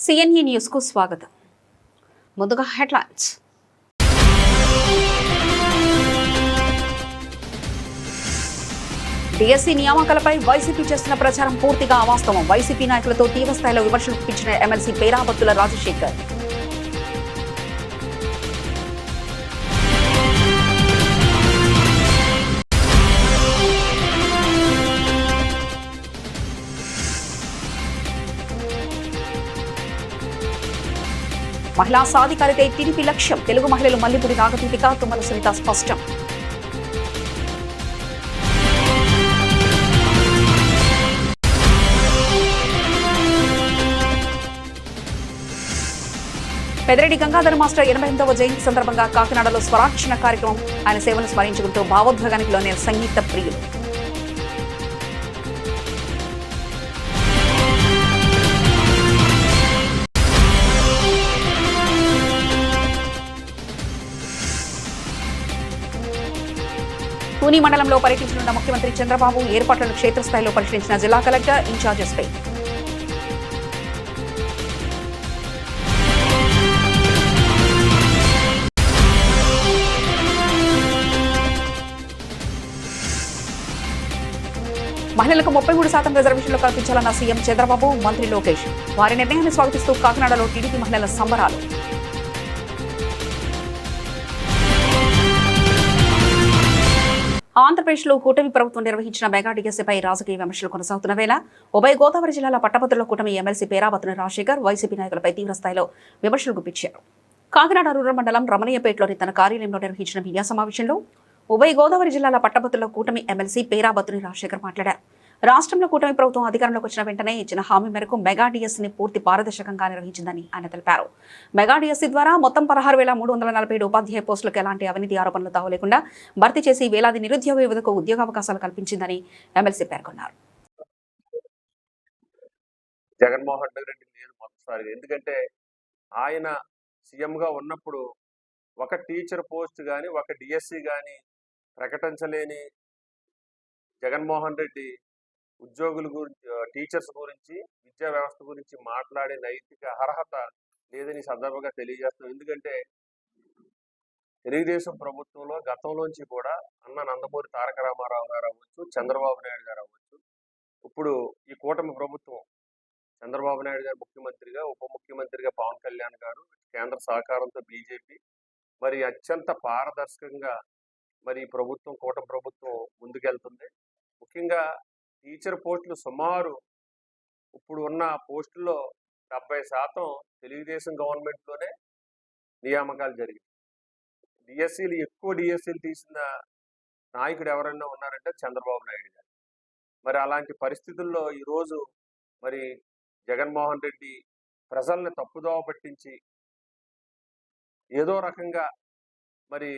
సిఎన్ఈ news కు స్వాగతం. ముందుగా హెడ్లైన్స్. డిఎస్సీ నియామకాలపై వైసీపీ చేస్తున్న ప్రచారం పూర్తిగా అవాస్తవం. వైసీపీ నాయకులతో తీవ్రస్థాయిలో విమర్శలు గుప్పించిన ఎమ్మెల్సీ పేరాబత్తుల రాజశేఖర్. మహిళా సాధికారితే టీడీపీ లక్ష్యం. తెలుగు మహిళలు మల్లిపూడి నాగదీపిక, తుమ్మల సునీత స్పష్టం. పెద్దిరెడ్డి గంగాధర్ మాస్టర్ 88వ జయంతి సందర్భంగా కాకినాడలో స్వరాక్షణ కార్యక్రమం. ఆయన సేవను స్మరించుకుంటూ భావోద్వేగానికి లోనే సంగీత ప్రియులు. తూని మండలంలో పర్యటించనున్న ముఖ్యమంత్రి చంద్రబాబు ఏర్పాట్లను క్షేత్రస్థాయిలో పరిశీలించిన జిల్లా కలెక్టర్ ఇన్ఛార్జెస్పై. మహిళలకు 33% రిజర్వేషన్లు కల్పించాలన్న సీఎం చంద్రబాబు, మంత్రి లోకేష్. వారి నిర్ణయాన్ని స్వాగతిస్తూ కాకినాడలో టీడీపీ మహిళల సంబరాలు. ఆంధ్రప్రదేశ్లో కూటమి ప్రభుత్వం నిర్వహించిన మెగా డిఎస్సీపై రాజకీయ విమర్శలు కొనసాగుతున్న వేళ ఉభయ గోదావరి జిల్లాల పట్టభద్రుల కూటమి ఎమ్మెల్సీ పేరాబత్తుల రాజశేఖర్ వైసీపీ నాయకులపై తీవ్రస్థాయిలో విమర్శలు గుప్పించారు. కాకినాడ రూరల్ మండలం రమణయ్యపేటలోని తన కార్యాలయంలో నిర్వహించిన మీడియా సమావేశంలో ఉభయ గోదావరి జిల్లాల పట్టభద్రుల కూటమి ఎమ్మెల్సీ పేరాబత్తుల రాజశేఖర్ మాట్లాడారు. రాష్ట్రంలో కూటమి ప్రభుత్వం అధికారంలోకి వచ్చిన వెంటనే ఇచ్చిన హామీ మేరకు మెగా డిఎస్సీని పూర్తి పారదర్శకంగా నిర్వహించిందని ఆయన తెలిపారు. మెగా డిఎస్సీ ద్వారా మొత్తం 16,347 ఉపాధ్యాయ పోస్టులకు ఎలాంటి అవినీతి ఆరోపణలు తావలేకుండా భర్తీ చేసి వేలాది నిరుద్యోగ యువతకు ఉద్యోగావకాశాలు కల్పించిందని ఎమ్మెల్సీ పేర్కొన్నారు. జగన్మోహన్ రెడ్డి లేదు మొదటిసారి, ఎందుకంటే ఆయన సీఎంగా ఉన్నప్పుడు ఒక టీచర్ పోస్ట్ కానీ ఒక డిఎస్సీ కానీ ప్రకటించలేని జగన్మోహన్ రెడ్డి ఉద్యోగుల గురించి, టీచర్స్ గురించి, విద్యా వ్యవస్థ గురించి మాట్లాడే నైతిక అర్హత లేదని సందర్భంగా తెలియజేస్తాం. ఎందుకంటే తెలుగుదేశం ప్రభుత్వంలో గతంలోంచి కూడా అన్న నందమూరి తారక రామారావు గారు అవ్వచ్చు, చంద్రబాబు నాయుడు గారు అవ్వచ్చు, ఇప్పుడు ఈ కూటమి ప్రభుత్వం చంద్రబాబు నాయుడు గారు ముఖ్యమంత్రిగా, ఉప ముఖ్యమంత్రిగా పవన్ కళ్యాణ్ గారు, కేంద్ర సహకారంతో బీజేపీ మరి అత్యంత పారదర్శకంగా మరి ప్రభుత్వం, కూటమి ప్రభుత్వం ముందుకెళ్తుంది. ముఖ్యంగా టీచర్ పోస్టులు సుమారు ఇప్పుడు ఉన్న పోస్టుల్లో 70% తెలుగుదేశం గవర్నమెంట్లోనే నియామకాలు జరిగాయి. డిఎస్సీలు ఎక్కువ డిఎస్సీలు తీసిన నాయకుడు ఎవరైనా ఉన్నారంటే చంద్రబాబు నాయుడు గారు. మరి అలాంటి పరిస్థితుల్లో ఈరోజు మరి జగన్మోహన్ రెడ్డి ప్రజల్ని తప్పుదోవ పట్టించి ఏదో రకంగా మరి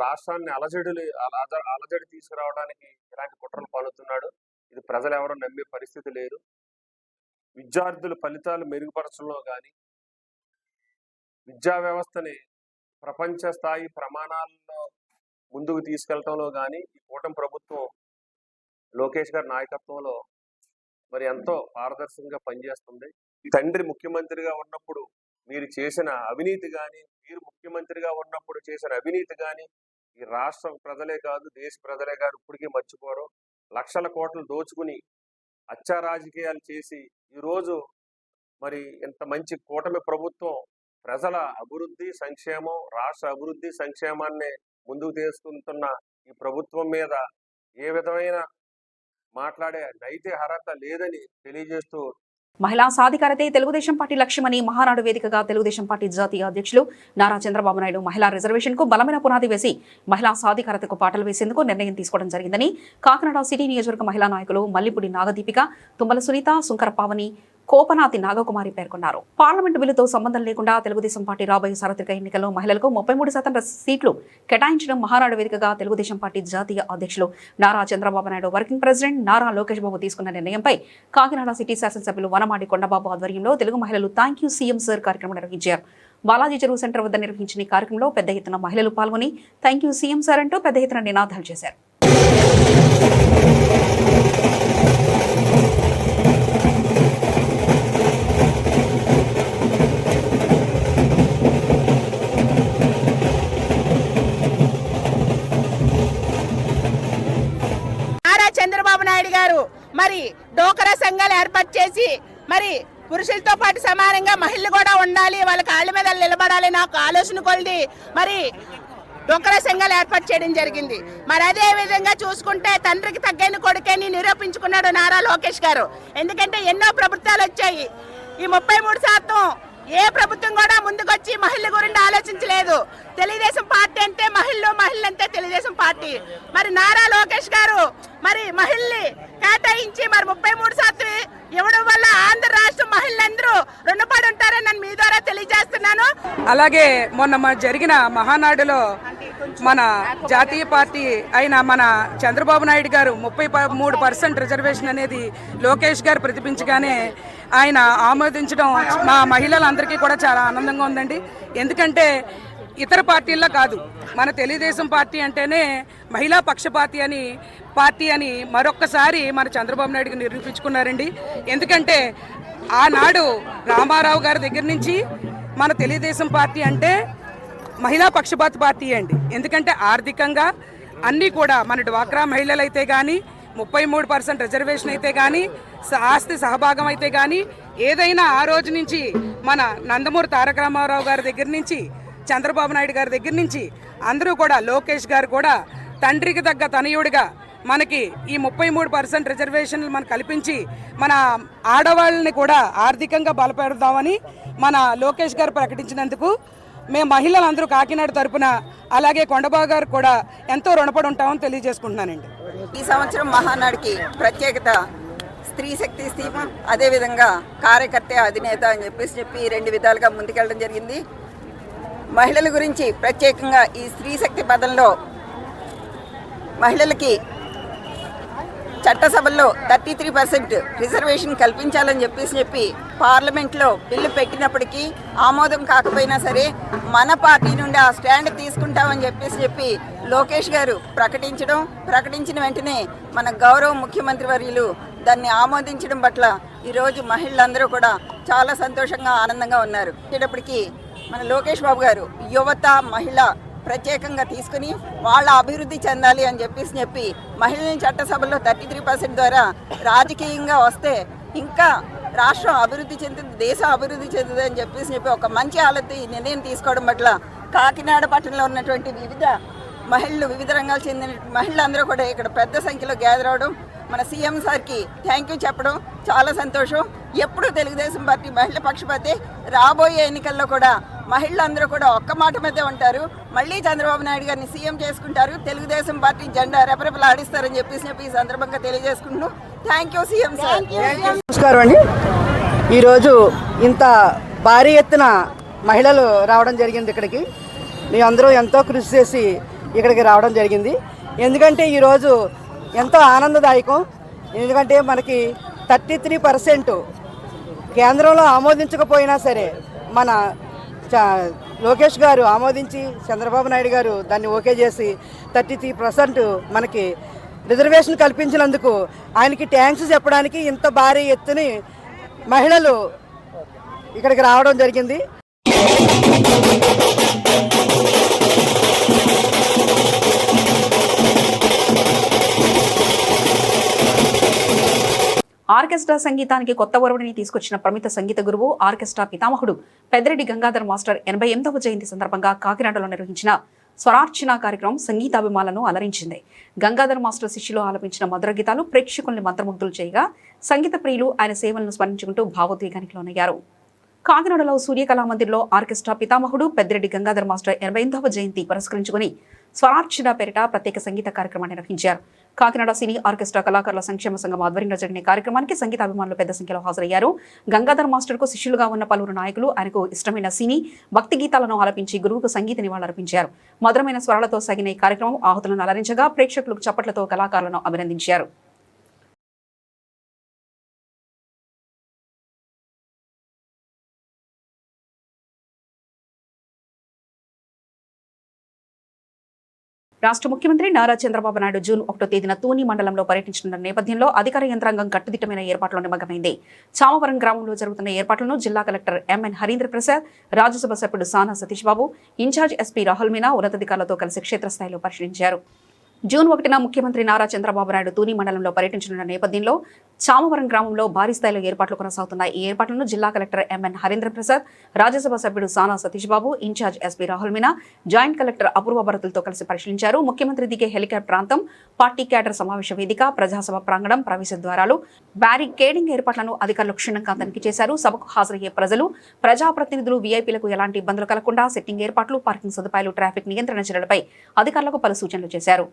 రాష్ట్రాన్ని అలజడి తీసుకురావడానికి ఇలాంటి కుట్రలు పలుతున్నాడు. ఇది ప్రజలు ఎవరో నమ్మే పరిస్థితి లేదు. విద్యార్థుల ఫలితాలు మెరుగుపరచడంలో కానీ, విద్యా వ్యవస్థని ప్రపంచ స్థాయి ప్రమాణాల్లో ముందుకు తీసుకెళ్లడంలో కానీ ఈ కూటమి ప్రభుత్వం లోకేష్ గారి నాయకత్వంలో మరి ఎంతో పారదర్శకంగా పనిచేస్తుంది. తండ్రి ముఖ్యమంత్రిగా ఉన్నప్పుడు మీరు చేసిన అవినీతి కానీ, మీరు ముఖ్యమంత్రిగా ఉన్నప్పుడు చేసిన అవినీతి కానీ ఈ రాష్ట్ర ప్రజలే కాదు, దేశ ప్రజలే కాదు ఇప్పటికీ మర్చిపోరు. లక్షల కోట్లు దోచుకుని హత్యా రాజకీయాలు చేసి ఈరోజు మరి ఇంత మంచి కూటమి ప్రభుత్వం ప్రజల అభివృద్ధి సంక్షేమం, రాష్ట్ర అభివృద్ధి సంక్షేమాన్ని ముందుకు తీసుకుంటున్న ఈ ప్రభుత్వం మీద ఏ విధమైన మాట్లాడే నైతిక అర్హత లేదని తెలియజేస్తూ, మహిళా సాధికారతే తెలుగుదేశం పార్టీ లక్ష్యమని మహానాడు వేదికగా తెలుగుదేశం పార్టీ జాతీయ అధ్యక్షులు నారా చంద్రబాబు నాయుడు మహిళా రిజర్వేషన్ కు బలమైన పునాది వేసి మహిళా సాధికారతకు పాటలు వేసేందుకు నిర్ణయం తీసుకోవడం జరిగిందని కాకినాడ సిటీ నియోజకవర్గ మహిళా నాయకులు మల్లిపూడి నాగదీపిక, తుమ్మల సునీత, సుంకర పావని, కోపనాతి నాగకుమారి పేర్కొన్నారు. పార్లమెంటు బిల్లుతో సంబంధం లేకుండా తెలుగుదేశం పార్టీ రాబోయే సార్వత్రిక ఎన్నికల్లో మహిళలకు 33% సీట్లు కేటాయించడం మహానాడు వేదికగా తెలుగుదేశం పార్టీ జాతీయ అధ్యక్షులు నారా చంద్రబాబు నాయుడు వర్కింగ్ ప్రెసిడెంట్ నారా లోకేష్ బాబు తీసుకున్న నిర్ణయంపై కాకినాడ సిటీ శాసనసభ్యులు వనమాడి కొండబాబు ఆధ్వర్యంలో తెలుగు మహిళలు థ్యాంక్ యూ సీఎం సార్ కార్యక్రమం నిర్వహించారు. బాలాజీ చెరువు సెంటర్ వద్ద నిర్వహించిన ఈ కార్యక్రమంలో పెద్ద ఎత్తున మహిళలు పాల్గొని థ్యాంక్ యూ సీఎం సార్ అంటూ పెద్ద ఎత్తున నినాదాలు చేశారు. నాయుడు గారు మరి డోకరా సంఘాలు ఏర్పాటు చేసి మరి పురుషులతో పాటు సమానంగా మహిళలు కూడా ఉండాలి, వాళ్ళ కాళ్ళ మీద నిలబడాలి నాకు ఆలోచన కొలిది మరి డోకరా సంఘాలు ఏర్పాటు చేయడం జరిగింది. మరి అదే విధంగా చూసుకుంటే తండ్రికి తగ్గైన కొడుకని నిరూపించుకున్నాడు నారా లోకేష్ గారు. ఎందుకంటే ఎన్నో ప్రభుత్వాలు వచ్చాయి, ఈ 33% ఏ ప్రభుత్వం కూడా ముందుకొచ్చి మహిళల గురించి ఆలోచించలేదు. తెలుగుదేశం పార్టీ అంటే మహిళలు అంటే తెలుగుదేశం పార్టీ. మరి నారా లోకేష్ గారు మరి మహిళల్ని కేటాయించి మరి 33% ఇవ్వడం వల్ల ఆంధ్ర రాష్ట్ర మహిళలందరూ రుణపడి ఉంటారని నేను మీ ద్వారా తెలియజేస్తున్నాను. అలాగే మొన్న జరిగిన మహానాడులో మన జాతీయ పార్టీ అయిన మన చంద్రబాబు నాయుడు గారు 33% రిజర్వేషన్ అనేది లోకేష్ గారు ప్రతిపించగానే ఆయన ఆమోదించడం మా మహిళలందరికీ కూడా చాలా ఆనందంగా ఉందండి. ఎందుకంటే ఇతర పార్టీల్లో కాదు, మన తెలుగుదేశం పార్టీ అంటేనే మహిళా పక్షపాతి పార్టీ అని మరొక్కసారి మన చంద్రబాబు నాయుడు నిరూపించుకున్నారండి. ఎందుకంటే ఆనాడు రామారావు గారి దగ్గర నుంచి మన తెలుగుదేశం పార్టీ అంటే మహిళా పక్షపాత పార్టీ అండి. ఎందుకంటే ఆర్థికంగా అన్నీ కూడా మన డ్వాక్రా మహిళలు అయితే కానీ 33% రిజర్వేషన్ అయితే కానీ ఆస్తి సహభాగం అయితే కానీ ఏదైనా ఆ రోజు నుంచి మన నందమూరి తారక రామారావు గారి దగ్గర నుంచి చంద్రబాబు నాయుడు గారి దగ్గర నుంచి అందరూ కూడా లోకేష్ గారు కూడా తండ్రికి తగ్గ తనయుడిగా మనకి ఈ 33% రిజర్వేషన్లు మనం కల్పించి మన ఆడవాళ్ళని కూడా ఆర్థికంగా బలపెడదామని మన లోకేష్ గారు ప్రకటించినందుకు మేము మహిళలందరూ కాకినాడ తరపున అలాగే కొండబాబు గారు కూడా ఎంతో రుణపడి ఉంటామని తెలియజేసుకుంటున్నానండి. ఈ సంవత్సరం మహానాడికి ప్రత్యేకత స్త్రీ శక్తి స్థీమ, అదేవిధంగా కార్యకర్త అధినేత అని చెప్పి 2 విధాలుగా ముందుకెళ్ళడం జరిగింది. మహిళల గురించి ప్రత్యేకంగా ఈ స్త్రీ శక్తి పదంలో మహిళలకి చట్టసభల్లో 33% రిజర్వేషన్ కల్పించాలని చెప్పి పార్లమెంట్లో బిల్లు పెట్టినప్పటికీ ఆమోదం కాకపోయినా సరే మన పార్టీ నుండి ఆ స్టాండ్ తీసుకుంటామని చెప్పి లోకేష్ గారు ప్రకటించిన వెంటనే మన గౌరవ ముఖ్యమంత్రి వర్యులు దాన్ని ఆమోదించడం పట్ల ఈరోజు మహిళలందరూ కూడా చాలా సంతోషంగా ఆనందంగా ఉన్నారు. వచ్చేటప్పటికి మన లోకేష్ బాబు గారు యువత మహిళ ప్రత్యేకంగా తీసుకుని వాళ్ళ అభివృద్ధి చెందాలి అని చెప్పి మహిళల చట్టసభలో 33% ద్వారా రాజకీయంగా వస్తే ఇంకా రాష్ట్రం అభివృద్ధి చెందుతుంది, దేశం అభివృద్ధి చెందుతుంది అని చెప్పి ఒక మంచి నిర్ణయం తీసుకోవడం పట్ల కాకినాడ పట్టణంలో ఉన్నటువంటి వివిధ రంగాలు చెందిన మహిళలందరూ కూడా ఇక్కడ పెద్ద సంఖ్యలో గ్యాదర్ అవడం, మన సీఎం సార్కి థ్యాంక్ యూ చెప్పడం చాలా సంతోషం. ఎప్పుడు తెలుగుదేశం పార్టీ మహిళ పక్షపాతే, రాబోయే ఎన్నికల్లో కూడా మహిళలందరూ కూడా ఒక్క మాట మీదే ఉంటారు, మళ్ళీ చంద్రబాబు నాయుడు గారిని సీఎం చేసుకుంటారు, తెలుగుదేశం పార్టీ జెండా రెపరెపలాడిస్తారని చెప్పి ఈ సందర్భంగా తెలియజేసుకుంటున్నాను. Thank you CM sir. నమస్కారం అండి. ఈరోజు ఇంత భారీ ఎత్తున మహిళలు రావడం జరిగింది. ఇక్కడికి మీ అందరూ ఎంతో కృషి చేసి ఇక్కడికి రావడం జరిగింది. ఎందుకంటే ఈరోజు ఎంతో ఆనందదాయకం. ఎందుకంటే మనకి 33% కేంద్రంలో ఆమోదించకపోయినా సరే మన లోకేష్ గారు ఆమోదించి చంద్రబాబు నాయుడు గారు దాన్ని ఓకే చేసి 33% మనకి రిజర్వేషన్ కల్పించినందుకు ఆయనకి థ్యాంక్స్ చెప్పడానికి ఇంత భారీ ఎత్తుని మహిళలు ఇక్కడికి రావడం జరిగింది. ఆర్కెస్ట్రా సంగీతానికి కొత్త ఒరవడిని తీసుకొచ్చిన ప్రమిత సంగీత గురువు ఆర్కెస్ట్రా పితామహుడు పెద్దిరెడ్డి గంగాధర్ మాస్టర్ 88వ జయంతి సందర్భంగా కాకినాడలో నిర్వహించిన స్వరార్చన కార్యక్రమం సంగీతాభిమానులను అలరించింది. గంగాధర్ మాస్టర్ శిష్యులు ఆలపించిన మధుర గీతాలు ప్రేక్షకుల్ని మంత్రముగ్ధులు చేయగా సంగీత ప్రియులు ఆయన సేవలను స్మరించుకుంటూ భావోద్వేగానికి లోనయ్యారు. కాకినాడలో సూర్యకళామందిర్లో ఆర్కెస్ట్రా పితామహుడు పెద్దిరెడ్డి గంగాధర్ మాస్టర్ 88వ జయంతి పురస్కరించుకుని స్వరార్చన పేరిట ప్రత్యేక సంగీత కార్యక్రమాన్ని నిర్వహించారు. కాకినాడ సినీ ఆర్కెస్ట్రా కళాకారుల సంక్షేమ సంఘం ఆధ్వర్యంలో జరిగిన కార్యక్రమానికి సంగీతాభిమానులు పెద్ద సంఖ్యలో హాజరయ్యారు. గంగాధర్ మాస్టర్ కు శిష్యులుగా ఉన్న పలువురు నాయకులు ఆయనకు ఇష్టమైన సినీ భక్తి గీతాలను ఆలపించి గురువుకు సంగీత నివాళులర్పించారు. మధురమైన స్వరాలతో సాగిన ఈ కార్యక్రమం ఆహుతులను అలరించగా ప్రేక్షకులకు చప్పట్లతో కళాకారులను అభినందించారు. రాష్ట్ర ముఖ్యమంత్రి నారా చంద్రబాబు నాయుడు జూన్ 1వ తేదీన తూని మండలంలో పర్యటించనున్న నేపథ్యంలో అధికార యంత్రాంగం కట్టుదిట్టమైన ఏర్పాట్లలో నిమగ్నమైంది. చామవరం గ్రామంలో జరుగుతున్న ఏర్పాట్లను జిల్లా కలెక్టర్ ఎంఎన్ హరీంద్ర ప్రసాద్, రాజ్యసభ సభ్యుడు సానా సతీష్ బాబు, ఇన్ఛార్జ్ ఎస్పీ రాహుల్ మీనా ఉన్నతాధికారులతో కలిసి క్షేత్రస్థాయిలో పరిశీలించారు. జూన్ 1న ముఖ్యమంత్రి నారా చంద్రబాబు నాయుడు తూని మండలంలో పర్యటించనున్న నేపథ్యంలో చామవరం గ్రామంలో భారీ స్థాయిలో ఏర్పాట్లు కొనసాగుతున్నాయి. ఈ ఏర్పాట్లను జిల్లా కలెక్టర్ ఎంఎన్ హరీంద్ర ప్రసాద్, రాజ్యసభ సభ్యుడు Sana Satish Babu, incharge SP Rahul Meena, joint collector Apoorva భరతులతో కలిసి పరిశీలించారు. ముఖ్యమంత్రి దిగే హెలికాప్టర్ ప్రాంతం, పార్టీ క్యాడర్ సమావేశ వేదిక, ప్రజాసభ ప్రాంగణం, ప్రవేశ ద్వారాలు, బ్యారికేడింగ్ ఏర్పాట్లను అధికారులు క్షుణ్ణంగా తనిఖీ చేశారు. సభకు హాజరయ్యే ప్రజలు, ప్రజాప్రతినిధులు, వీఐపీలకు ఎలాంటి ఇబ్బందులు కలగకుండా సెట్టింగ్ ఏర్పాట్లు, పార్కింగ్ సదుపాయాలు, ట్రాఫిక్ నియంత్రణ చర్యలపై అధికారులకు పలు సూచనలు చేశారు.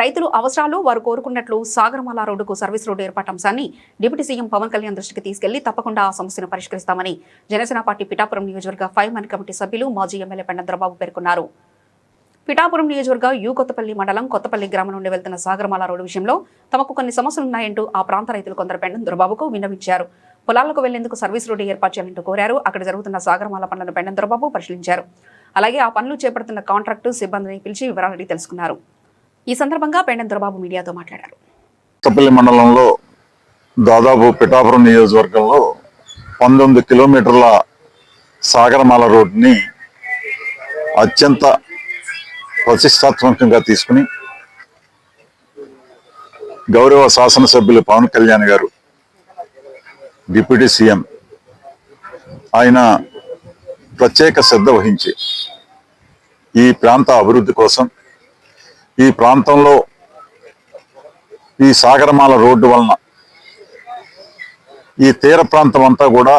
రైతులు అవసరాలు వారు కోరుకున్నట్లు సాగరమాల రోడ్డుకు సర్వీస్ రోడ్డు ఏర్పాటు అంశాన్ని డిప్యూటీ సీఎం పవన్ కళ్యాణ్ దృష్టికి తీసుకెళ్లి తప్పకుండా ఆ సమస్యను పరిష్కరిస్తామని జనసేన పార్టీ పిఠాపురం నియోజకవర్గ 5 మన్ కమిటీ సభ్యులు మాజీ ఎమ్మెల్యే పెండం దొరబాబు పేర్కొన్నారు. పిఠాపురం నియోజకవర్గ కొత్తపల్లి మండలం కొత్తపల్లి గ్రామం నుండి వెళ్తున్న సాగరమాల రోడ్డు విషయంలో తమకు కొన్ని సమస్యలున్నాయంటూ ఆ ప్రాంత రైతులు కొందరు పెండం దొరబాబుకు విన్నవించారు. పొలాలకు వెళ్లేందుకు సర్వీస్ రోడ్డు ఏర్పాటు చేయాలంటూ కోరారు. అక్కడ జరుగుతున్న సాగరమాల పనులను పెండం దొరబాబు పరిశీలించారు. అలాగే ఆ పనులు చేపడుతున్న కాంట్రాక్టు సిబ్బందిని పిలిచి వివరాలు తెలుసుకున్నారు. ఈ సందర్భంగా పెండం దొరబాబు మీడియాతో మాట్లాడారు. కొత్తపల్లి మండలంలో దాదాపు పిఠాపురం నియోజకవర్గంలో 19 కిలోమీటర్ల సాగరమాల రోడ్డుని అత్యంత ప్రతిష్టాత్మకంగా తీసుకుని గౌరవ శాసనసభ్యులు పవన్ కళ్యాణ్ గారు, డిప్యూటీ సీఎం ఆయన ప్రత్యేక శ్రద్ధ వహించి ఈ ప్రాంత అభివృద్ధి కోసం, ఈ ప్రాంతంలో ఈ సాగరమాల రోడ్డు వలన ఈ తీర ప్రాంతం అంతా కూడా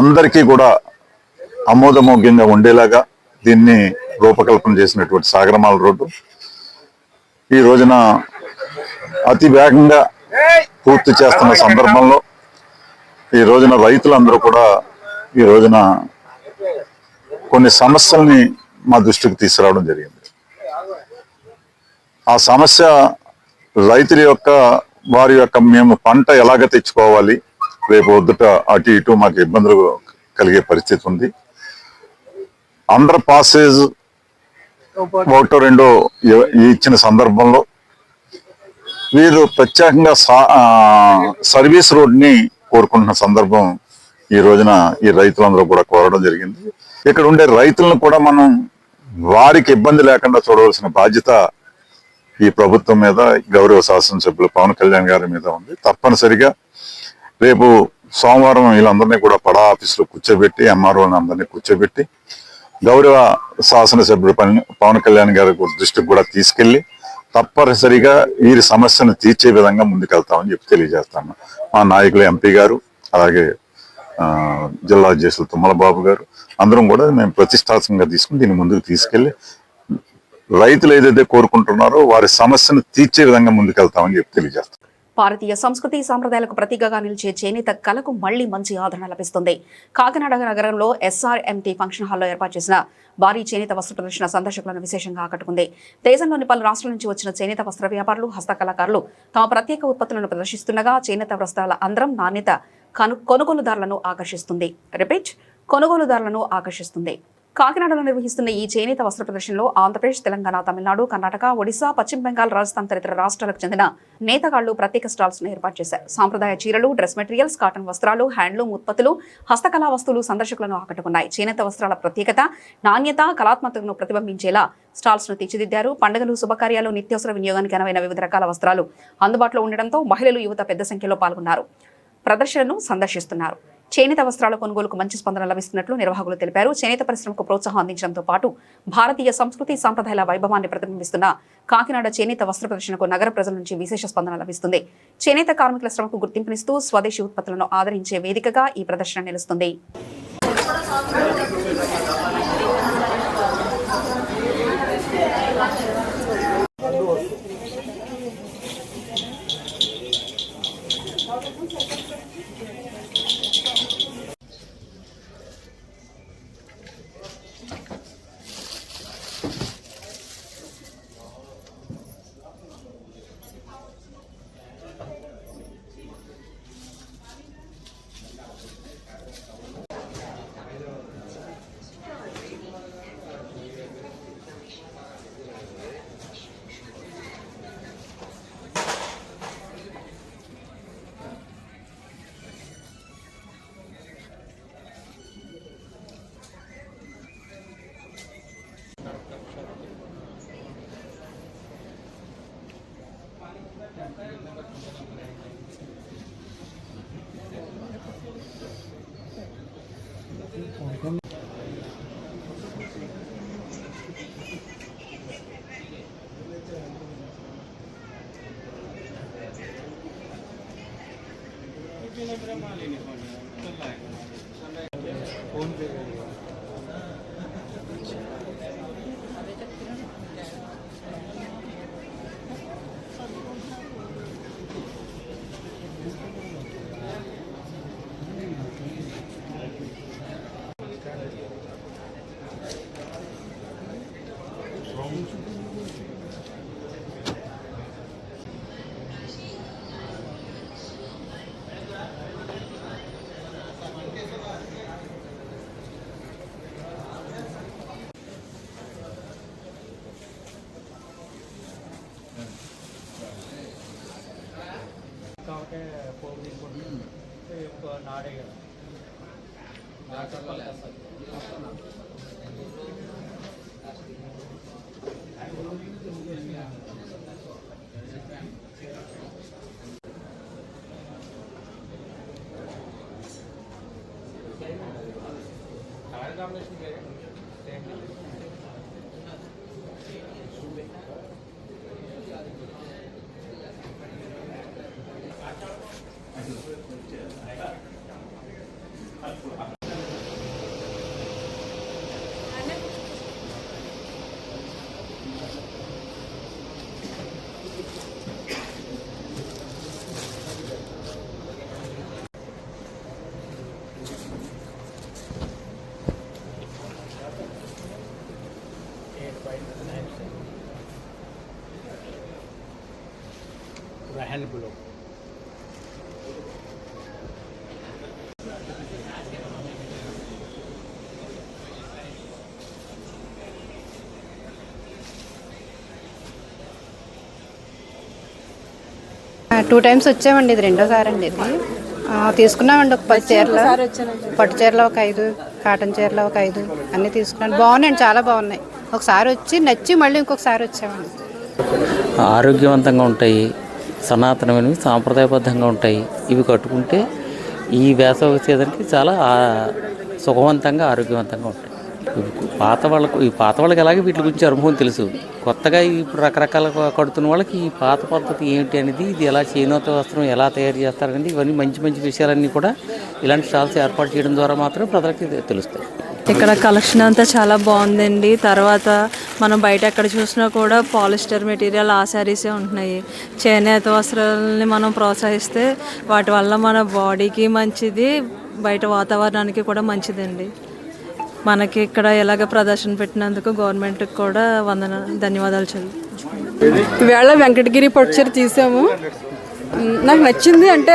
అందరికీ కూడా ఆమోదయోగ్యంగా ఉండేలాగా దీన్ని రూపకల్పన చేసినటువంటి సాగరమాల రోడ్డు ఈ రోజున అతి వేగంగా పూర్తి చేస్తున్న సందర్భంలో ఈ రోజున రైతులందరూ కూడా ఈ రోజున కొన్ని సమస్యల్ని మా దృష్టికి తీసుకురావడం జరిగింది. ఆ సమస్య రైతుల యొక్క వారి యొక్క మేము పంట ఎలాగ తెచ్చుకోవాలి, రేపు వద్దుట అటు ఇటు మాకు ఇబ్బందులు కలిగే పరిస్థితి ఉంది. అండర్ పాసేజ్ 1-2 ఇచ్చిన సందర్భంలో వీరు ప్రత్యేకంగా సర్వీస్ రోడ్ని కోరుకుంటున్న సందర్భం ఈ రోజున ఈ రైతులందరూ కూడా కోరడం జరిగింది. ఇక్కడ ఉండే రైతులను కూడా మనం వారికి ఇబ్బంది లేకుండా చూడవలసిన బాధ్యత ఈ ప్రభుత్వం మీద, గౌరవ శాసనసభ్యులు పవన్ కళ్యాణ్ గారి మీద ఉంది. తప్పనిసరిగా రేపు సోమవారం వీళ్ళందరినీ కూడా పడా ఆఫీసులో కూర్చోబెట్టి, ఎంఆర్ఓని అందరినీ కూర్చోబెట్టి గౌరవ శాసనసభ్యుడు పవన్ కళ్యాణ్ గారి దృష్టికి కూడా తీసుకెళ్లి తప్పనిసరిగా వీరి సమస్యను తీర్చే విధంగా ముందుకెళ్తామని చెప్పి తెలియజేస్తాను. మా నాయకులు ఎంపీ గారు, అలాగే జిల్లా అధ్యక్షులు తుమ్మల బాబు గారు అందరం కూడా మేము ప్రతిష్టాత్మకంగా తీసుకుని దీన్ని ముందుకు తీసుకెళ్లి రైతులు ఏదైతే కోరుకుంటున్నారో వారి సమస్యను తీర్చే విధంగా ముందుకెళ్తామని చెప్పి తెలియజేస్తాం. భారతీయ సంస్కృతి సాంప్రదాయాలకు ప్రతీకగా నిలిచే చేనేత కళకు మళ్లీ మంచి ఆదరణ లభిస్తుంది. కాకినాడ నగరంలో SRMT ఫంక్షన్ హాల్లో ఏర్పాటు చేసిన భారీ చేనేత వస్త్ర ప్రదర్శన సందర్శకులను విశేషంగా ఆకట్టుకుంది. దేశంలోని పలు రాష్ట్రాల నుంచి వచ్చిన చేనేత వస్త్ర వ్యాపారులు, హస్తకళాకారులు తమ ప్రత్యేక ఉత్పత్తులను ప్రదర్శిస్తుండగా చేనేత వస్త్రాల అందరం, నాణ్యత కొనుగోలుదారులను ఆకర్షిస్తుంది. కాకినాడలో నిర్వహిస్తున్న ఈ చేనేత వస్త్ర ప్రదర్శనలో ఆంధ్రప్రదేశ్, తెలంగాణ, తమిళనాడు, కర్ణాటక, ఒడిశా, పశ్చిమ బెంగాల్, రాజస్థాన్ తదితర రాష్ట్రాలకు చెందిన నేతగాళ్లు ప్రత్యేక స్టాల్స్ ను ఏర్పాటు చేశారు. సాంప్రదాయ చీరలు, డ్రెస్ మెటీరియల్స్, కాటన్ వస్త్రాలు, హ్యాండ్లూమ్ ఉత్పత్తులు, హస్తకళా వస్తువులు సందర్శకులను ఆకట్టుకున్నాయి. చేనేత వస్త్రాల ప్రత్యేకత, నాణ్యత, కళాత్మకతను ప్రతిబింబించేలా స్టాల్స్ ను తీర్చిదిద్దారు. పండుగలు, శుభకార్యాలు, నిత్యావసర వినియోగానికి అనువైన వివిధ రకాల వస్త్రాలు అందుబాటులో ఉండడంతో మహిళలు, యువత పెద్ద సంఖ్యలో పాల్గొన్నారు, ప్రదర్శనను సందర్శిస్తున్నారు. చేనేత వస్త్రాల కొనుగోలుకు మంచి స్పందన లభిస్తున్నట్లు నిర్వాహకులు తెలిపారు. చేనేత పరిశ్రమకు ప్రోత్సాహం అందించడంతో పాటు భారతీయ సంస్కృతి సాంప్రదాయాల వైభవాన్ని ప్రతిబింబిస్తున్న కాకినాడ చేనేత వస్త్ర ప్రదర్శనకు నగర ప్రజల నుంచి విశేష స్పందన లభిస్తుంది. చేనేత కార్మికుల శ్రమకు గుర్తింపునిస్తూ స్వదేశీ ఉత్పత్తులను ఆదరించే వేదికగా ఈ ప్రదర్శన నిలుస్తుంది. hand below. టూ టైమ్స్ వచ్చామండి, ఇది రెండోసారి అండి. ఇది తీసుకున్నామండి. ఒక 10 చీరలు, పట్టు చీరలు ఒక 5, కాటన్ చీరలు ఒక 5 అన్నీ తీసుకున్నాను. బాగున్నాయండి, చాలా బాగున్నాయి. ఒకసారి వచ్చి నచ్చి మళ్ళీ ఇంకొకసారి వచ్చామండి. ఆరోగ్యవంతంగా ఉంటాయి, సనాతనమైనవి, సాంప్రదాయబద్ధంగా ఉంటాయి. ఇవి కట్టుకుంటే ఈ వేసవి సీజన్కి చాలా సుఖవంతంగా, ఆరోగ్యవంతంగా ఉంటాయి. ఈ పాత వాళ్ళకి అలాగే వీటి గురించి అనుభవం తెలుసు. కొత్తగా ఇప్పుడు రకరకాల కడుతున్న వాళ్ళకి ఈ పాత పద్ధతి ఏంటి అనేది, ఇది ఎలా చేనేత వస్త్రం ఎలా తయారు చేస్తారనేది, ఇవన్నీ మంచి మంచి విషయాలన్నీ కూడా ఇలాంటి స్టాల్స్ ఏర్పాటు చేయడం ద్వారా మాత్రమే ప్రజలకి తెలుస్తాయి. ఇక్కడ కలెక్షన్ అంతా చాలా బాగుందండి. తర్వాత మనం బయట ఎక్కడ చూసినా కూడా పాలిస్టర్ మెటీరియల్ ఆ శారీసే ఉంటున్నాయి. చేనేత వస్త్రాలని మనం ప్రోత్సహిస్తే వాటి వల్ల మన బాడీకి మంచిది, బయట వాతావరణానికి కూడా మంచిదండి. మనకి ఇక్కడ ఎలాగ ప్రదర్శన పెట్టినందుకు గవర్నమెంట్కి కూడా ధన్యవాదాలు చెల్లించుకుంటున్నాను. ఈవేళ వెంకటగిరి పట్టుచీర తీసాము. నాకు నచ్చింది. అంటే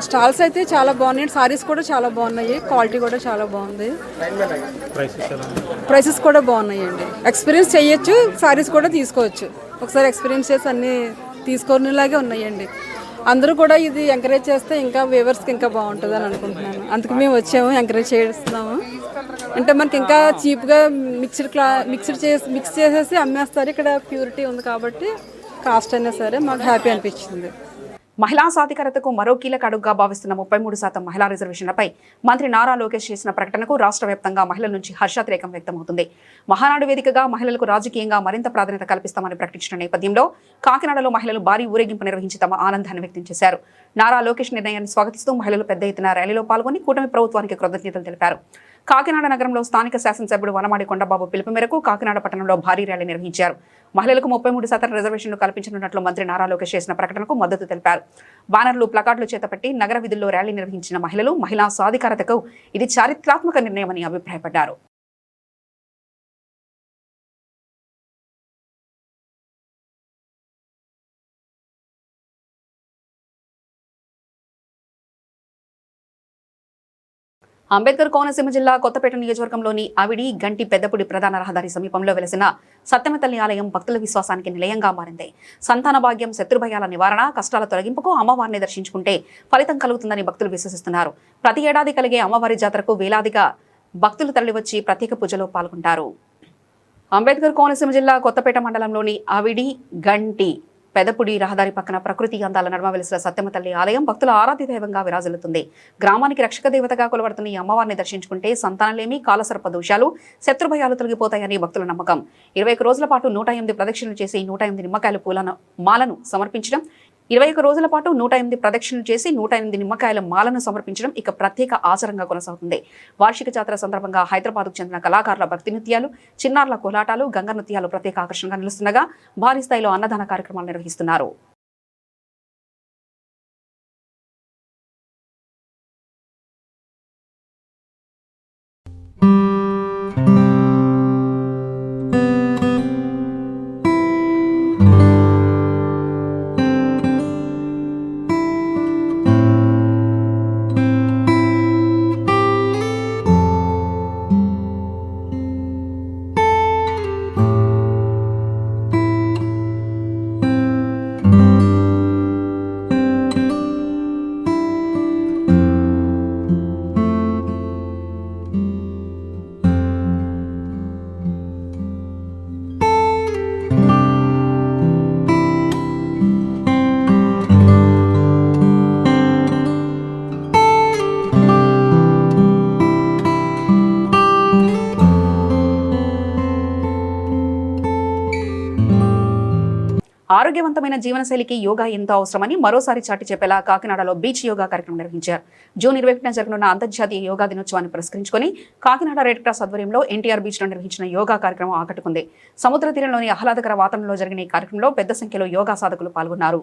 స్టాల్స్ అయితే చాలా బాగున్నాయి, సారీస్ కూడా చాలా బాగున్నాయి, క్వాలిటీ కూడా చాలా బాగుంది, ప్రైసెస్ కూడా బాగున్నాయండి. ఎక్స్పీరియన్స్ చేయొచ్చు, సారీస్ కూడా తీసుకోవచ్చు. ఒకసారి ఎక్స్పీరియన్స్ చేసి అన్నీ తీసుకునేలాగే ఉన్నాయండి. అందరూ కూడా ఇది ఎంకరేజ్ చేస్తే ఇంకా వ్యూవర్స్కి ఇంకా బాగుంటుంది అని అనుకుంటున్నాను. అందుకు మేము వచ్చాము, ఎంకరేజ్ చేస్తున్నాము. అంటే మనకి ఇంకా చీప్గా మిక్స్ చేసేసి అమ్మేస్తారు. ఇక్కడ ప్యూరిటీ ఉంది కాబట్టి కాస్ట్ అయినా సరే మాకు హ్యాపీ అనిపించింది. మహిళా సాధికారతకు మరో కీలక అడుగుగా భావిస్తున్న 33% మహిళా రిజర్వేషన్లపై మంత్రి నారా లోకేష్ చేసిన ప్రకటనకు రాష్ట్ర వ్యాప్తంగా మహిళల నుంచి హర్షాతిరేకం వ్యక్తమవుతుంది. మహానాడు వేదికగా మహిళలకు రాజకీయంగా మరింత ప్రాధాన్యత కల్పిస్తామని ప్రకటించిన నేపథ్యంలో కాకినాడలో మహిళలు భారీ ఊరేగింపు నిర్వహించి తమ ఆనందాన్ని వ్యక్తం చేశారు. నారా లోకేష్ నిర్ణయాన్ని స్వాగతిస్తూ మహిళలు పెద్ద ఎత్తున ర్యాలీలో పాల్గొని కూటమి ప్రభుత్వానికి కృతజ్ఞతలు తెలిపారు. కాకినాడ నగరంలో స్థానిక శాసనసభ్యుడు వనమాడి కొండబాబు పిలుపు మేరకు కాకినాడ పట్టణంలో భారీ ర్యాలీ నిర్వహించారు. మహిళలకు 33% రిజర్వేషన్లు కల్పించనున్నట్లు మంత్రి నారా లోకేష్ చేసిన ప్రకటనకు మద్దతు తెలిపారు. బ్యానర్లు, ప్లకార్డులు చేతపట్టి నగర వీధుల్లో ర్యాలీ నిర్వహించిన మహిళలు మహిళా సాధికారతకు ఇది చారిత్రాత్మక నిర్ణయమని అభిప్రాయపడ్డారు. అంబేద్కర్ కోనసీమ జిల్లా కొత్తపేట నియోజకవర్గంలోని అవిడి గంటి పెద్దపుడి ప్రధాన రహదారి సమీపంలో వెలసిన సత్యమ తల్లి ఆలయం భక్తుల విశ్వాసానికి నిలయంగా మారింది. సంతాన భాగ్యం, శత్రుభయాల నివారణ, కష్టాల తొలగింపుకు అమ్మవారిని దర్శించుకుంటే ఫలితం కలుగుతుందని భక్తులు విశ్వసిస్తున్నారు. ప్రతి ఏడాది కలిగే అమ్మవారి జాతరకు వేలాదిగా భక్తులు తరలివచ్చి ప్రత్యేక పూజలో పాల్గొంటారు. అంబేద్కర్ కోనసీమ జిల్లా కొత్తపేట మండలంలోని అవిడి గంటి పెదపుడి రహదారి పక్కన ప్రకృతి అందాల నడుమ వెలిసిన సత్యమ తల్లి ఆలయం భక్తుల ఆరాధ్య దైవంగా విరాజిల్లుతుంది. గ్రామానికి రక్షక దేవతగా కొలవడుతున్న ఈ అమ్మవారిని దర్శించుకుంటే సంతానలేమి, కాలసర్ప దోషాలు, శత్రుభయాలు తొలగిపోతాయని భక్తుల నమ్మకం. 21 రోజుల పాటు 108 ప్రదక్షిణలు చేసి 108 నిమ్మకాయల మాలను సమర్పించడం, 21 రోజుల పాటు 108 ప్రదక్షిణలు చేసి 108 నిమ్మకాయల మాలను సమర్పించడం ఇక ప్రత్యేక ఆచారంగా కొనసాగుతుంది. వార్షిక జాతర సందర్భంగా హైదరాబాద్కు చెందిన కళాకారుల భక్తి నృత్యాలు, చిన్నారుల కోలాటాలు, గంగ నృత్యాలు ప్రత్యేక ఆకర్షణగా నిలుస్తుండగా భారీ స్థాయిలో అన్నదాన కార్యక్రమాలు నిర్వహిస్తున్నారు. ఆరోగ్యవంతమైన జీవనశైలికి యోగా ఎంతో అవసరమని మరోసారి చాటి చెప్పేలా కాకినాడలో బీచ్ యోగా కార్యక్రమం నిర్వహించారు. జూన్ 21న జరగనున్న అంతర్జాతీయ యోగా దినోత్సవాన్ని పురస్కరించుకొని కాకినాడ రెడ్ క్రాస్ ఆధ్వర్యంలో ఎన్టీఆర్ బీచ్ లో నిర్వహించిన యోగా కార్యక్రమం ఆకట్టుకుంది. సముద్ర తీరంలోని ఆహ్లాదకర వాతావరణంలో జరిగిన ఈ కార్యక్రమంలో పెద్ద సంఖ్యలో యోగా సాధకులు పాల్గొన్నారు.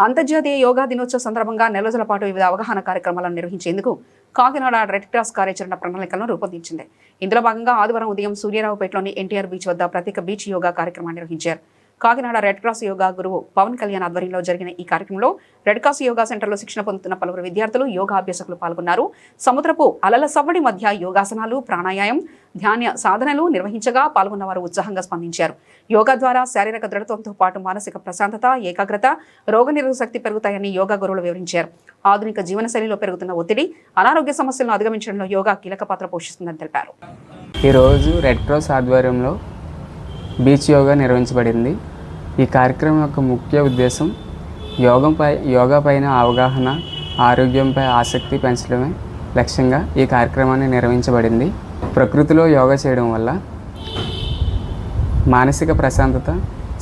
అంతర్జాతీయ యోగా దినోత్సవ సందర్భంగా నెల రోజుల పాటు వివిధ అవగాహన కార్యక్రమాలను నిర్వహించేందుకు కాకినాడ రెడ్ క్రాస్ కార్యాచరణ ప్రణాళికలను రూపొందించింది. ఇందులో భాగంగా ఆదివారం ఉదయం సూర్యరావుపేటలోని ఎన్టీఆర్ బీచ్ వద్ద ప్రత్యేక బీచ్ యోగా కార్యక్రమాన్ని నిర్వహించారు. కాకినాడ రెడ్ క్రాస్ యోగా గురువు పవన్ కళ్యాణ్ ఆధ్వర్యంలో జరిగిన ఈ కార్యక్రమంలో రెడ్ క్రాస్ యోగా సెంటర్లో శిక్షణ పొందుతున్న పలువురు విద్యార్థులు, యోగా అభ్యాసకులు పాల్గొన్నారు. సముద్రపు అలల సవ్వడి మధ్య యోగాసనాలు, ప్రాణాయామం, ధ్యాన సాధనలు నిర్వహించగా పాల్గొన్న వారు ఉత్సాహంగా స్పందించారు. యోగా ద్వారా శారీరక దృఢత్వంతో పాటు మానసిక ప్రశాంతత, ఏకాగ్రత, రోగనిరోధక శక్తి పెరుగుతాయని యోగా గురువులు వివరించారు. ఆధునిక జీవనశైలిలో పెరుగుతున్న ఒత్తిడి, అనారోగ్య సమస్యలను అధిగమించడంలో యోగా కీలక పాత్ర పోషిస్తుందని తెలిపారు. ఈరోజు రెడ్ క్రాస్ ఆధ్వర్యంలో బీచ్ యోగా నిర్వహించబడింది. ఈ కార్యక్రమం యొక్క ముఖ్య ఉద్దేశం యోగా పైన అవగాహన, ఆరోగ్యంపై ఆసక్తి పెంచడమే లక్ష్యంగా ఈ కార్యక్రమాన్ని నిర్వహించబడింది. ప్రకృతిలో యోగా చేయడం వల్ల మానసిక ప్రశాంతత,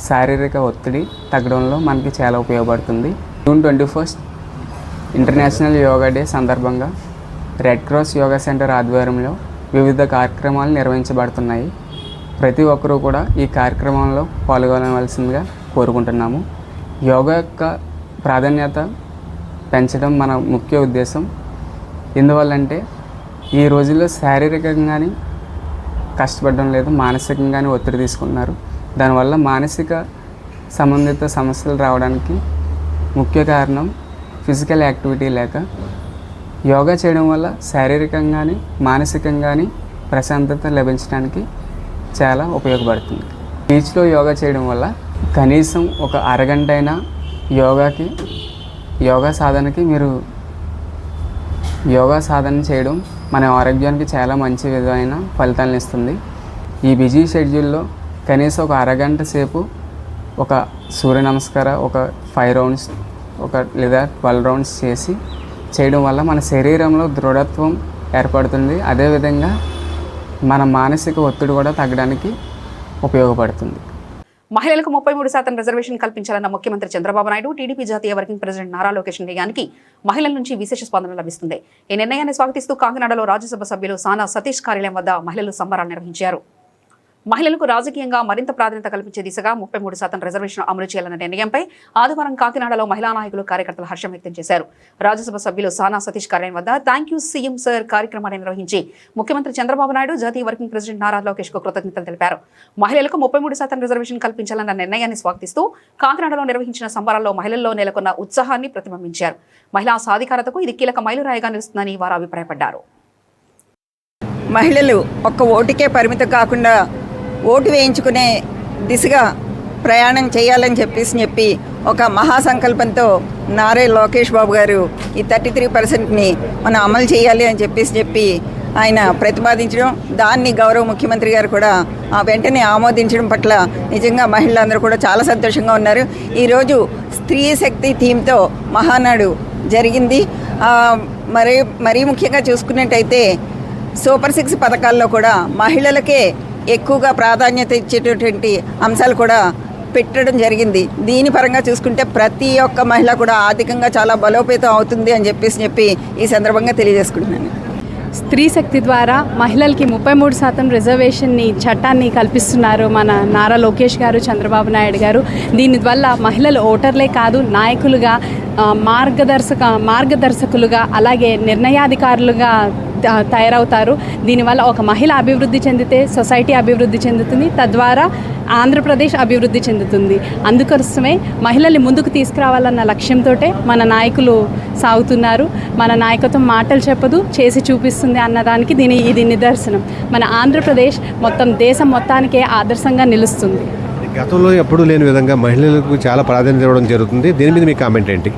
శారీరక ఒత్తిడి తగ్గడంలో మనకి చాలా ఉపయోగపడుతుంది. జూన్ 21 ఇంటర్నేషనల్ యోగా డే సందర్భంగా రెడ్ క్రాస్ యోగా సెంటర్ ఆధ్వర్యంలో వివిధ కార్యక్రమాలు నిర్వహించబడుతున్నాయి. ప్రతి ఒక్కరూ కూడా ఈ కార్యక్రమంలో పాల్గొనవలసిందిగా కోరుకుంటున్నాము. యోగా యొక్క ప్రాధాన్యత పెంచడం మన ముఖ్య ఉద్దేశం. ఎందువల్లంటే ఈ రోజుల్లో శారీరకంగానే కష్టపడడం లేదు, మానసికంగానే ఒత్తిడి తీసుకుంటున్నారు. దానివల్ల మానసిక సంబంధిత సమస్యలు రావడానికి ముఖ్య కారణం ఫిజికల్ యాక్టివిటీ లేక. యోగా చేయడం వల్ల శారీరకంగాని మానసికంగాని ప్రశాంతత లభించడానికి చాలా ఉపయోగపడుతుంది. బీచ్లో యోగా చేయడం వల్ల కనీసం ఒక అరగంట అయినా యోగా సాధనకి మీరు యోగా సాధన చేయడం మన ఆరోగ్యానికి చాలా మంచి విధమైన ఫలితాలను ఇస్తుంది. ఈ బిజీ షెడ్యూల్లో కనీసం ఒక అరగంట సేపు ఒక సూర్య నమస్కార ఒక 5 రౌండ్స్ లేదా 12 రౌండ్స్ చేయడం వల్ల మన శరీరంలో దృఢత్వం ఏర్పడుతుంది. అదేవిధంగా మన మానసిక ఒత్తిడి కూడా తగ్గడానికి ఉపయోగపడుతుంది. మహిళలకు 33% రిజర్వేషన్ కల్పించాలన్న ముఖ్యమంత్రి చంద్రబాబు నాయుడు, టీడీపీ జాతీయ వర్కింగ్ ప్రెసిడెంట్ నారా లోకేష్ నిర్ణయానికి మహిళల నుంచి విశేష స్పందన లభిస్తుంది. ఈ నిర్ణయాన్ని స్వాగతిస్తూ కాకినాడలో రాజ్యసభ సభ్యులు సానా సతీష్ కార్యాలయం వద్ద మహిళలు సంబరాలు నిర్వహించారు. మహిళలకు రాజకీయంగా మరింత ప్రాధాన్యత కల్పించే దిశగా 33% రిజర్వేషన్ అమలు చేయాలన్న నిర్ణయంపై ఆదివారం కాకినాడలో మహిళా నాయకులు కార్యకర్తలు హర్షం వ్యక్తం చేశారు. రాజ్యసభ సభ్యులు సానా సతీష్ కార్యాలయం వద్ద థ్యాంక్ యూ సీఎం సార్ కార్యక్రమాన్ని నిర్వహించి ముఖ్యమంత్రి చంద్రబాబు నాయుడు, జాతీయ వర్కింగ్ ప్రెసిడెంట్ నారా లోకేష్ కు కృతజ్ఞతలు తెలిపారు. మహిళలకు 33% రిజర్వేషన్ కల్పించాలన్న నిర్ణయాన్ని స్వాగతిస్తూ కాకినాడలో నిర్వహించిన సంబరాల్లో మహిళల్లో నెలకొన్న ఉత్సాహాన్ని ప్రతిబింబించారు. మహిళా సాధికారతకు ఇది కీలక మైలురాయిగా నిలుస్తుందని వారు అభిప్రాయపడ్డారు. మహిళలు ఒక్క ఓటుకే పరిమితం కాకుండా ఓటు వేయించుకునే దిశగా ప్రయాణం చేయాలని చెప్పి ఒక మహాసంకల్పంతో నారా లోకేష్ బాబు గారు ఈ 33%ని మనం అమలు చేయాలి అని చెప్పి ఆయన ప్రతిపాదించడం, దాన్ని గౌరవ ముఖ్యమంత్రి గారు కూడా వెంటనే ఆమోదించడం పట్ల నిజంగా మహిళలందరూ కూడా చాలా సంతోషంగా ఉన్నారు. ఈరోజు స్త్రీ శక్తి థీమ్తో మహానాడు జరిగింది. మరీ ముఖ్యంగా చూసుకున్నట్టయితే సూపర్ 6 పథకాల్లో కూడా మహిళలకే ఎక్కువగా ప్రాధాన్యత ఇచ్చేటటువంటి అంశాలు కూడా పెట్టడం జరిగింది. దీని పరంగా చూసుకుంటే ప్రతి ఒక్క మహిళ కూడా ఆర్థికంగా చాలా బలోపేతం అవుతుంది అని చెప్పి ఈ సందర్భంగా తెలియజేసుకుంటున్నాను. స్త్రీ శక్తి ద్వారా మహిళలకి 33% రిజర్వేషన్ని చట్టాన్ని కల్పిస్తున్నారు మన నారా లోకేష్ గారు, చంద్రబాబు నాయుడు గారు. దీనివల్ల మహిళలు ఓటర్లే కాదు, నాయకులుగా, మార్గదర్శకులుగా, అలాగే నిర్ణయాధికారులుగా తయారవుతారు. దీనివల్ల ఒక మహిళ అభివృద్ధి చెందితే సొసైటీ అభివృద్ధి చెందుతుంది, తద్వారా ఆంధ్రప్రదేశ్ అభివృద్ధి చెందుతుంది. అందుకోసమే మహిళల్ని ముందుకు తీసుకురావాలన్న లక్ష్యంతో మన నాయకులు సాగుతున్నారు. మన నాయకత్వం మాటలు చెప్పదు, చేసి చూపిస్తుంది అన్నదానికి ఇది నిదర్శనం. మన ఆంధ్రప్రదేశ్ మొత్తం దేశం మొత్తానికే ఆదర్శంగా నిలుస్తుంది. గతంలో ఎప్పుడూ లేని విధంగా మహిళలకు చాలా ప్రాధాన్యత ఇవ్వడం జరుగుతుంది. దీని మీద మీ కామెంట్ ఏంటి?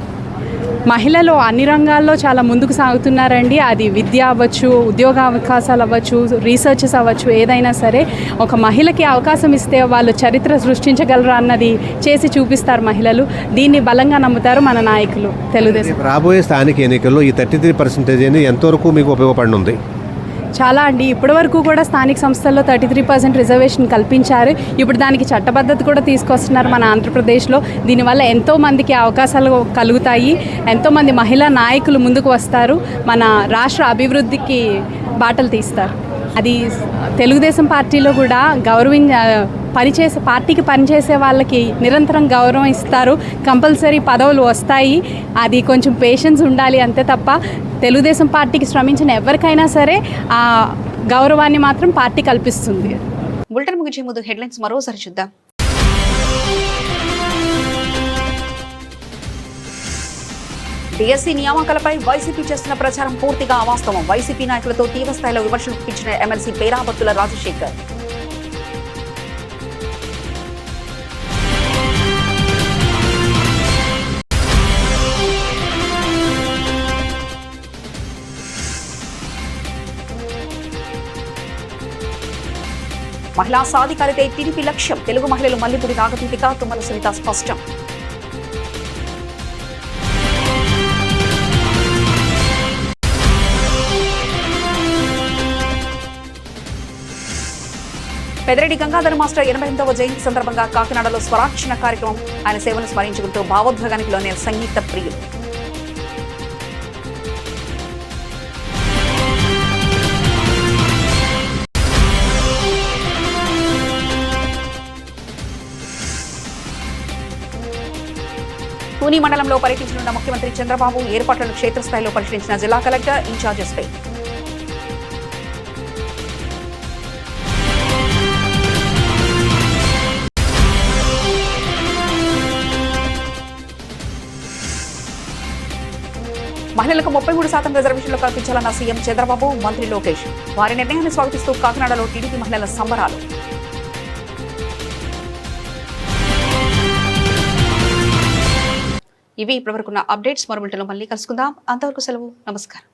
మహిళలు అన్ని రంగాల్లో చాలా ముందుకు సాగుతున్నారండి. అది విద్య అవ్వచ్చు, ఉద్యోగ అవకాశాలు అవ్వచ్చు, రీసెర్చెస్ అవ్వచ్చు, ఏదైనా సరే ఒక మహిళకి అవకాశం ఇస్తే వాళ్ళు చరిత్ర సృష్టించగలరు అన్నది చేసి చూపిస్తారు మహిళలు. దీన్ని బలంగా నమ్ముతారు మన నాయకులు. తెలుగుదేశం రాబోయే స్థానిక ఎన్నికల్లో ఈ 33% ఎంతవరకు మీకు ఉపయోగపడనుంది? చాలా అండి. ఇప్పటి వరకు కూడా స్థానిక సంస్థల్లో 33% రిజర్వేషన్ కల్పించారు. ఇప్పుడు దానికి చట్టబద్ధత కూడా తీసుకొస్తున్నారు మన ఆంధ్రప్రదేశ్లో. దీనివల్ల ఎంతోమందికి అవకాశాలు కలుగుతాయి, ఎంతోమంది మహిళా నాయకులు ముందుకు వస్తారు, మన రాష్ట్ర అభివృద్ధికి బాటలు తీస్తారు. అది తెలుగుదేశం పార్టీలో కూడా పార్టీకి పనిచేసే వాళ్ళకి నిరంతరం గౌరవం ఇస్తారు, కంపల్సరీ పదవులు వస్తాయి. అది కొంచెం పేషెన్స్ ఉండాలి అంతే తప్ప తెలుగుదేశం పార్టీకి శ్రమించిన ఎవరికైనా సరే ఆ గౌరవాన్ని మాత్రం పార్టీ కల్పిస్తుంది. బులెటిన్ ముగించే ముందు హెడ్లైన్స్ మరోసారి చూద్దాం. డిఎస్సీ నియామకాలపై వైసీపీ చేస్తున్న ప్రచారం పూర్తిగా అవాస్తవం. వైసీపీ నాయకులతో తీవ్రస్థాయిలో విమర్శలు గుప్పించిన ఎమ్మెల్సీ పేరాబత్తుల రాజశేఖర్. మహిళా సాధికారితే టీడీపీ లక్ష్యం. తెలుగు మహిళలు మల్లిపూడి నాగదీపిక, తుమ్మల సునీత స్పష్టం. పెద్దిరెడ్డి గంగాధర మాస్టర్ 88వ జయంతి సందర్భంగా కాకినాడలో స్వరాక్షణ కార్యక్రమం. ఆయన సేవలు స్మరించుకుంటూ భావోద్వేగానికి లోనే సంగీత ప్రియులు. తుని మండలంలో పర్యటించనున్న ముఖ్యమంత్రి చంద్రబాబు ఏర్పాట్లను క్షేత్రస్థాయిలో పరిశీలించిన జిల్లా కలెక్టర్ ఇన్ఛార్జ్ ఎస్పీ. మహిళలకు 33% రిజర్వేషన్లు కల్పించాలన్న సీఎం చంద్రబాబు, మంత్రి లోకేష్. వారి నిర్ణయాన్ని స్వాగతిస్తూ కాకినాడలో టీడీపీ మహిళల సంబరాలు. ఇవి ఇప్పటివరకున్న అప్డేట్స్. మరో బులెటిన్లో మళ్ళీ కలుసుకుందాం. అంతవరకు సెలవు. నమస్కారం.